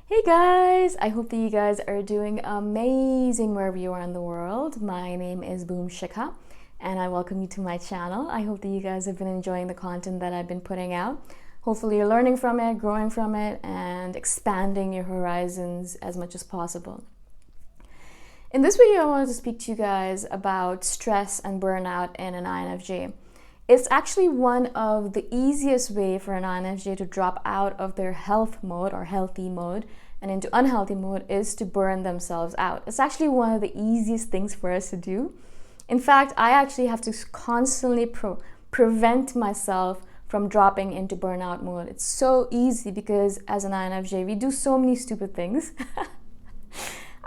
Hey guys, I hope that you guys are doing amazing wherever you are in the world. My name is Shikha and I welcome you to my channel. I hope that you guys have been enjoying the content that I've been putting out. Hopefully you're learning from it, growing from it, and expanding your horizons as much as possible. In this video, I wanted to speak to you guys about stress and burnout in an INFJ. It's actually one of the easiest way for an INFJ to drop out of their health mode or healthy mode and into unhealthy mode is to burn themselves out. It's actually one of the easiest things for us to do. In fact, I actually have to constantly prevent myself from dropping into burnout mode. It's so easy because as an INFJ, we do so many stupid things.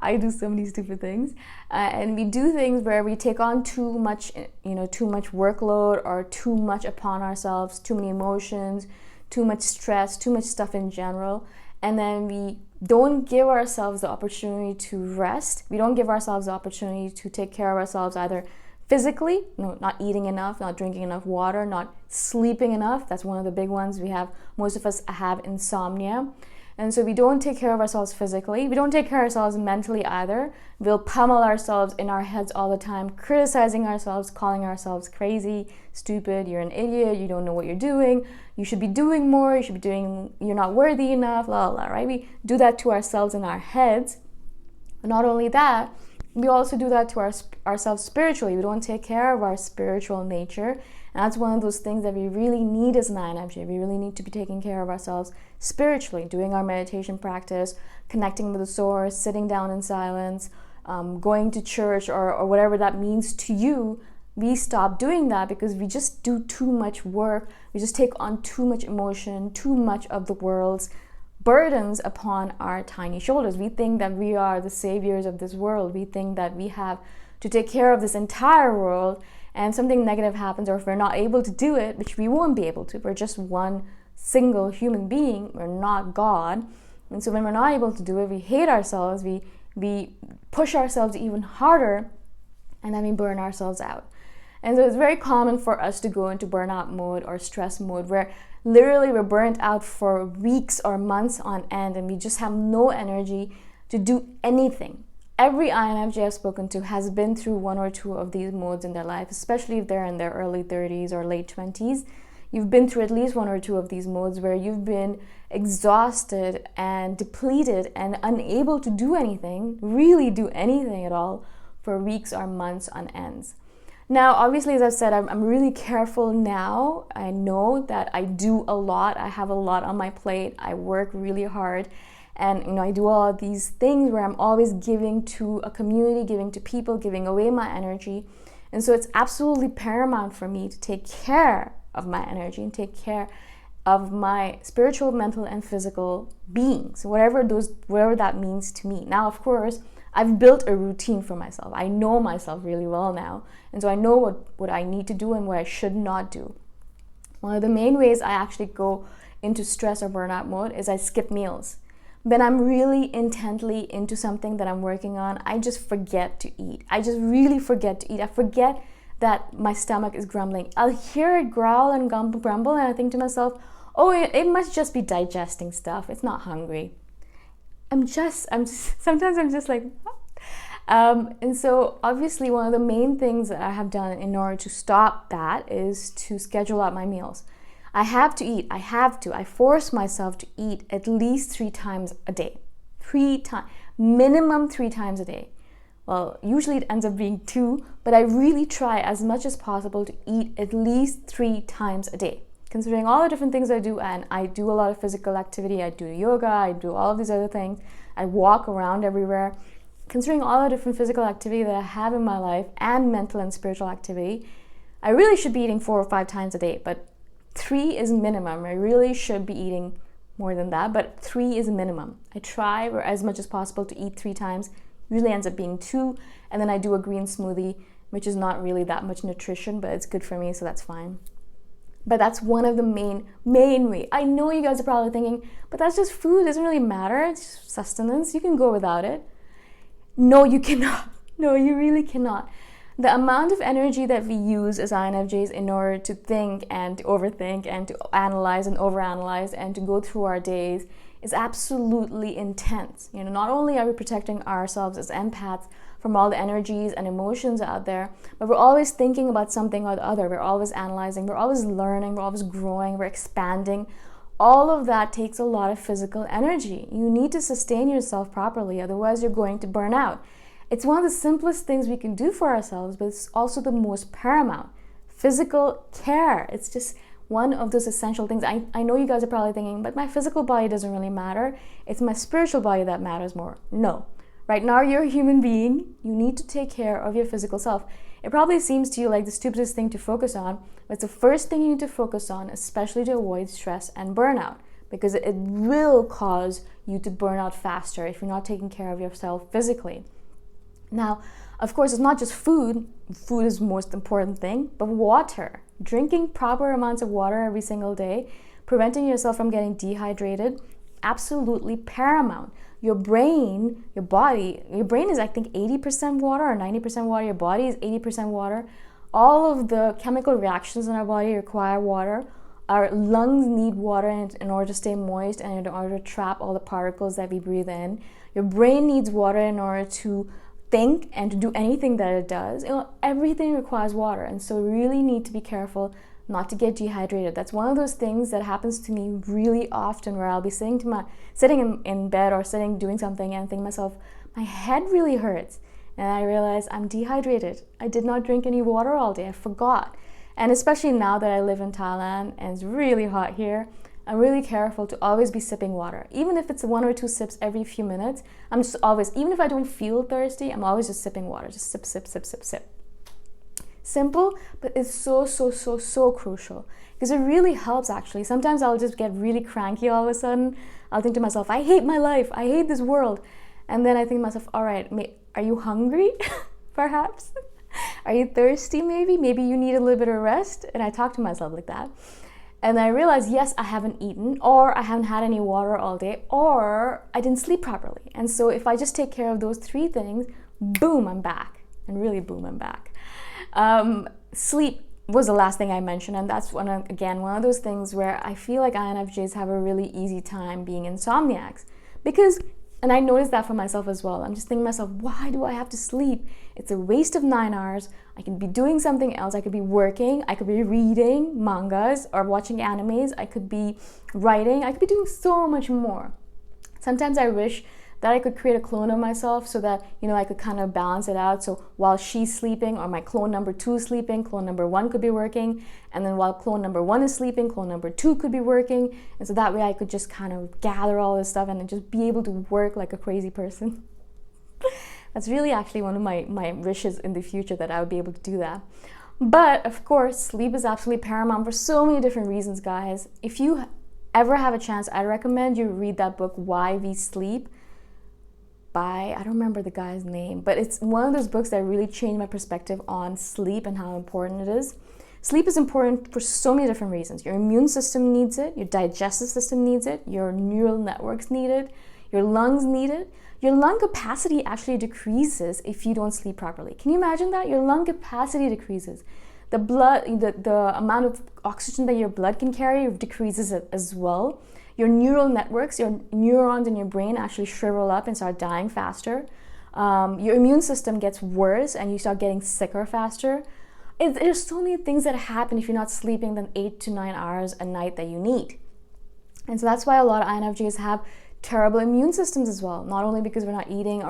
I do so many stupid things, and we do things where we take on too much workload or too much upon ourselves, too many emotions, too much stress, too much stuff in general, and then we don't give ourselves the opportunity to rest. We don't give ourselves the opportunity to take care of ourselves either physically, not eating enough, not drinking enough water, not sleeping enough. That's one of the big ones. Most of us have insomnia. And so we don't take care of ourselves physically. We don't take care of ourselves mentally either. We'll pummel ourselves in our heads all the time, criticizing ourselves, calling ourselves crazy, stupid, you're an idiot, you don't know what you're doing, you should be doing more, you're not worthy enough, blah, blah, blah, right? We do that to ourselves in our heads. But not only that, we also do that to ourselves spiritually. We don't take care of our spiritual nature. And that's one of those things that we really need as an INFJ. We really need to be taking care of ourselves spiritually, doing our meditation practice, connecting with the source, sitting down in silence, going to church or whatever that means to you. We stop doing that because we just do too much work. We just take on too much emotion, too much of the world's burdens upon our tiny shoulders. We think that we are the saviors of this world. We think that we have to take care of this entire world, and something negative happens, or if we're not able to do it, which we won't be able to, we're just one single human being, we're not God. And so when we're not able to do it, we hate ourselves, we push ourselves even harder, and then we burn ourselves out. And so it's very common for us to go into burnout mode or stress mode where literally we're burnt out for weeks or months on end and we just have no energy to do anything. Every INFJ I've spoken to has been through one or two of these modes in their life, especially if they're in their early 30s or late 20s. You've been through at least one or two of these modes where you've been exhausted and depleted and unable to do anything, really do anything at all, for weeks or months on ends. Now, obviously, as I've said, I'm really careful now. I know that I do a lot. I have a lot on my plate. I work really hard. And I do all of these things where I'm always giving to a community, giving to people, giving away my energy. And so it's absolutely paramount for me to take care of my energy and take care of my spiritual, mental, and physical beings, whatever that means to me. Now, of course, I've built a routine for myself. I know myself really well now. And so I know what I need to do and what I should not do. One of the main ways I actually go into stress or burnout mode is I skip meals. When I'm really intently into something that I'm working on, I just forget to eat. I just really forget to eat. I forget that my stomach is grumbling. I'll hear it growl and grumble, and I think to myself, oh, it must just be digesting stuff. It's not hungry. Sometimes I'm just like, and so obviously one of the main things that I have done in order to stop that is to schedule out my meals. I have to eat. I force myself to eat at least 3 times a day. Minimum 3 times a day. Well, usually it ends up being 2, but I really try as much as possible to eat at least 3 times a day. Considering all the different things I do, and I do a lot of physical activity, I do yoga, I do all of these other things, I walk around everywhere. Considering all the different physical activity that I have in my life and mental and spiritual activity, I really should be eating 4 or 5 times a day, but 3 is minimum. I really should be eating more than that, but 3 is minimum. I try as much as possible to eat 3 times. Usually ends up being 2, and then I do a green smoothie, which is not really that much nutrition, but it's good for me, so that's fine. But that's one of the main way. I know you guys are probably thinking, but that's just food, it doesn't really matter, it's just sustenance, you can go without it. No, you cannot. No, you really cannot. The amount of energy that we use as INFJs in order to think and to overthink and to analyze and overanalyze and to go through our days is absolutely intense. Not only are we protecting ourselves as empaths from all the energies and emotions out there, but we're always thinking about something or the other. We're always analyzing, we're always learning, we're always growing, we're expanding. All of that takes a lot of physical energy. You need to sustain yourself properly, otherwise you're going to burn out. It's one of the simplest things we can do for ourselves, but it's also the most paramount. Physical care. It's just one of those essential things. I know you guys are probably thinking, but my physical body doesn't really matter. It's my spiritual body that matters more. No. Right now, you're a human being. You need to take care of your physical self. It probably seems to you like the stupidest thing to focus on, but it's the first thing you need to focus on, especially to avoid stress and burnout, because it will cause you to burn out faster if you're not taking care of yourself physically. Now, of course, it's not just food. Food is the most important thing, but water. Drinking proper amounts of water every single day, preventing yourself from getting dehydrated, absolutely paramount. Your brain is, I think, 80% water or 90% water. Your body is 80% water. All of the chemical reactions in our body require water. Our lungs need water in order to stay moist and in order to trap all the particles that we breathe in. Your brain needs water in order to think and to do anything that it does. Everything requires water, and so we really need to be careful not to get dehydrated. That's one of those things that happens to me really often, where I'll be sitting in bed or doing something and think to myself, my head really hurts, and I realize I'm dehydrated. I did not drink any water all day. I forgot. And especially now that I live in Thailand and it's really hot here, I'm really careful to always be sipping water. Even if it's 1 or 2 sips every few minutes, I'm just always, even if I don't feel thirsty, I'm always just sipping water. Just sip, sip, sip, sip, sip. Simple, but it's so crucial, because it really helps actually. Sometimes I'll just get really cranky all of a sudden. I'll think to myself, I hate my life, I hate this world. And then I think to myself, all right, are you hungry? Perhaps? Are you thirsty maybe? Maybe you need a little bit of rest? And I talk to myself like that. And I realize, yes, I haven't eaten, or I haven't had any water all day, or I didn't sleep properly. And so if I just take care of those 3 things, boom, I'm back. And really, boom, I'm back. Sleep was the last thing I mentioned, and that's one of those things where I feel like INFJs have a really easy time being insomniacs. Because, and I noticed that for myself as well, I'm just thinking to myself, why do I have to sleep? It's a waste of 9 hours. I can be doing something else. I could be working, I could be reading mangas or watching animes, I could be writing, I could be doing so much more. Sometimes I wish that I could create a clone of myself so that, I could kind of balance it out. So while she's sleeping, or my clone number 2 is sleeping, clone number 1 could be working. And then while clone number 1 is sleeping, clone number 2 could be working. And so that way I could just kind of gather all this stuff and just be able to work like a crazy person. That's really actually one of my wishes in the future, that I would be able to do that. But of course, sleep is absolutely paramount for so many different reasons, guys. If you ever have a chance, I recommend you read that book, Why We Sleep, by, I don't remember the guy's name, but it's one of those books that really changed my perspective on sleep and how important it is. Sleep is important for so many different reasons. Your immune system needs it, your digestive system needs it, your neural networks need it, your lungs need it. Your lung capacity actually decreases if you don't sleep properly. Can you imagine that? Your lung capacity decreases. The amount of oxygen that your blood can carry decreases as well. Your neural networks, your neurons in your brain actually shrivel up and start dying faster. Your immune system gets worse and you start getting sicker faster. There's so many things that happen if you're not sleeping than 8 to 9 hours a night that you need. And so that's why a lot of INFJs have terrible immune systems as well. Not only because we're not eating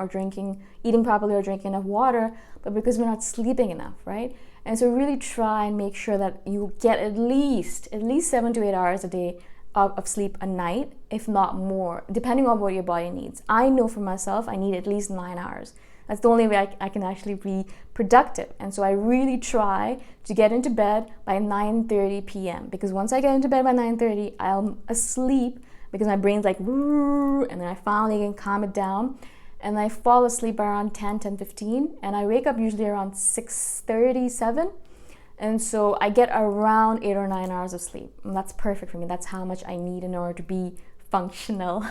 properly or drinking enough water, but because we're not sleeping enough, right? And so really try and make sure that you get at least 7 to 8 hours a day of sleep a night, if not more, depending on what your body needs. I know for myself, I need at least 9 hours. That's the only way I can actually be productive. And so I really try to get into bed by 9:30 p.m. because once I get into bed by 9:30, I'm asleep because my brain's like, and then I finally can calm it down. And I fall asleep around 10:15, and I wake up usually around 6:30, 7. And so I get around 8 or 9 hours of sleep. And that's perfect for me. That's how much I need in order to be functional.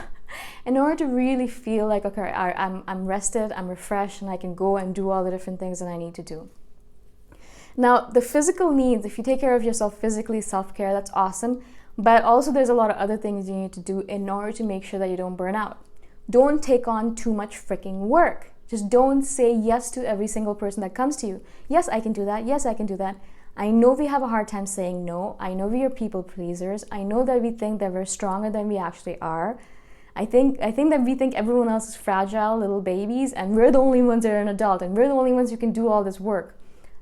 In order to really feel like, okay, I'm rested, I'm refreshed, and I can go and do all the different things that I need to do. Now, the physical needs, if you take care of yourself physically, self-care, that's awesome. But also there's a lot of other things you need to do in order to make sure that you don't burn out. Don't take on too much freaking work. Just don't say yes to every single person that comes to you. Yes, I can do that. Yes, I can do that. I know we have a hard time saying no. I know we are people pleasers. I know that we think that we're stronger than we actually are. I think that we think everyone else is fragile little babies and we're the only ones that are an adult and we're the only ones who can do all this work.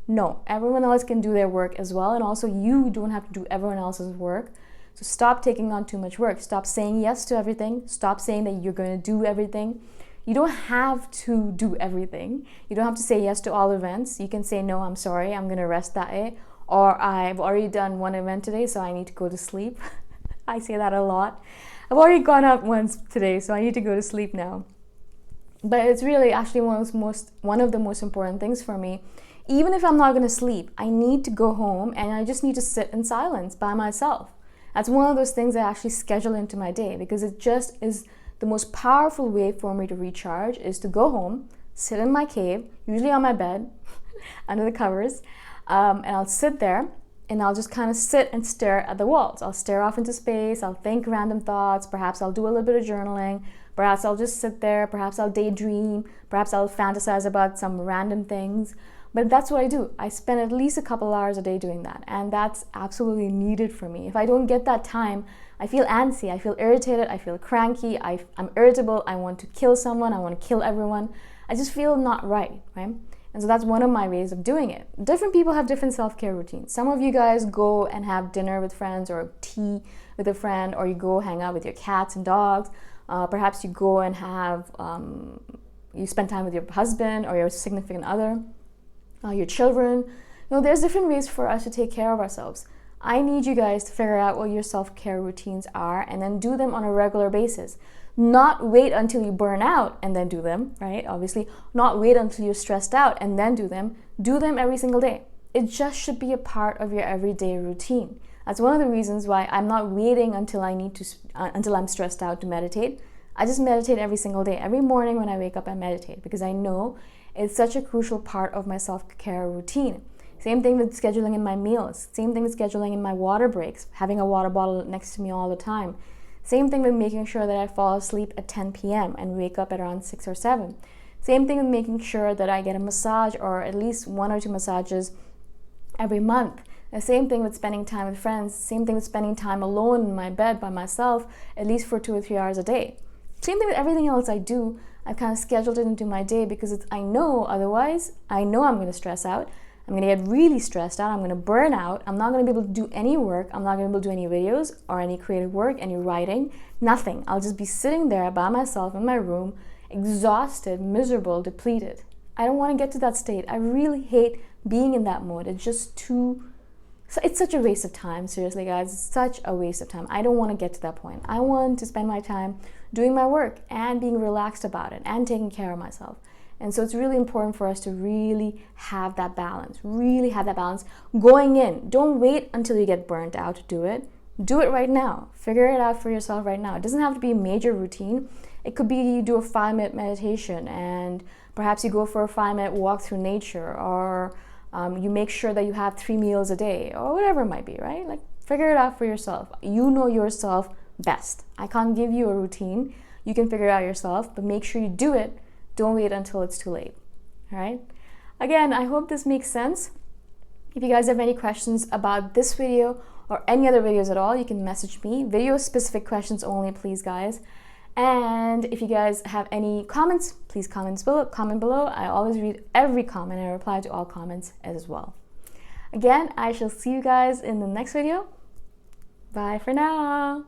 No, everyone else can do their work as well, and also you don't have to do everyone else's work. So stop taking on too much work. Stop saying yes to everything. Stop saying that you're going to do everything. You don't have to do everything. You don't have to say yes to all events. You can say, no, I'm sorry, I'm going to rest that day. Or I've already done one event today, so I need to go to sleep. I say that a lot. I've already gone out once today, so I need to go to sleep now. But it's really actually one of the most important things for me. Even if I'm not going to sleep, I need to go home and I just need to sit in silence by myself. That's one of those things I actually schedule into my day because it just is the most powerful way for me to recharge is to go home, sit in my cave, usually on my bed, under the covers, and I'll sit there and I'll just kind of sit and stare at the walls. I'll stare off into space, I'll think random thoughts, perhaps I'll do a little bit of journaling, perhaps I'll just sit there, perhaps I'll daydream, perhaps I'll fantasize about some random things. But that's what I do. I spend at least a couple hours a day doing that, and that's absolutely needed for me. If I don't get that time, I feel antsy, I feel irritated, I feel cranky, I'm irritable, I want to kill someone, I want to kill everyone. I just feel not right? And so that's one of my ways of doing it. Different people have different self-care routines. Some of you guys go and have dinner with friends or tea with a friend, or you go hang out with your cats and dogs. Perhaps you go and have, you spend time with your husband or your significant other. Your children. There's different ways for us to take care of ourselves. I need you guys to figure out what your self-care routines are and then do them on a regular basis. Not wait until you burn out and then do them, right? Obviously, not wait until you're stressed out and then do them. Do them every single day. It just should be a part of your everyday routine. That's one of the reasons why I'm not waiting until until I'm stressed out to meditate. I just meditate every single day. Every morning when I wake up, I meditate because I know it's such a crucial part of my self-care routine. Same thing with scheduling in my meals. Same thing with scheduling in my water breaks, having a water bottle next to me all the time. Same thing with making sure that I fall asleep at 10 p.m. and wake up at around 6 or 7. Same thing with making sure that I get a massage or at least 1 or 2 massages every month. The same thing with spending time with friends. Same thing with spending time alone in my bed by myself, at least for 2 or 3 hours a day. Same thing with everything else I do. I've kind of scheduled it into my day because I know otherwise, I know I'm going to stress out. I'm going to get really stressed out. I'm going to burn out. I'm not going to be able to do any work. I'm not going to be able to do any videos or any creative work, any writing, nothing. I'll just be sitting there by myself in my room, exhausted, miserable, depleted. I don't want to get to that state. I really hate being in that mode. It's just it's such a waste of time. Seriously, guys, it's such a waste of time. I don't want to get to that point. I want to spend my time doing my work and being relaxed about it and taking care of myself. And so it's really important for us to really have that balance, going in. Don't wait until you get burnt out to do it. Do it right now. Figure it out for yourself right now. It doesn't have to be a major routine. It could be you do a 5-minute meditation and perhaps you go for a 5-minute walk through nature, or you make sure that you have 3 meals a day, or whatever it might be, right? Like, figure it out for yourself. You know yourself best. I can't give you a routine. You can figure it out yourself, but make sure you do it. Don't wait until it's too late. All right? Again, I hope this makes sense. If you guys have any questions about this video or any other videos at all, you can message me. Video-specific questions only, please, guys. And if you guys have any comments, please comment below. I always read every comment and I reply to all comments as well. Again, I shall see you guys in the next video. Bye for now.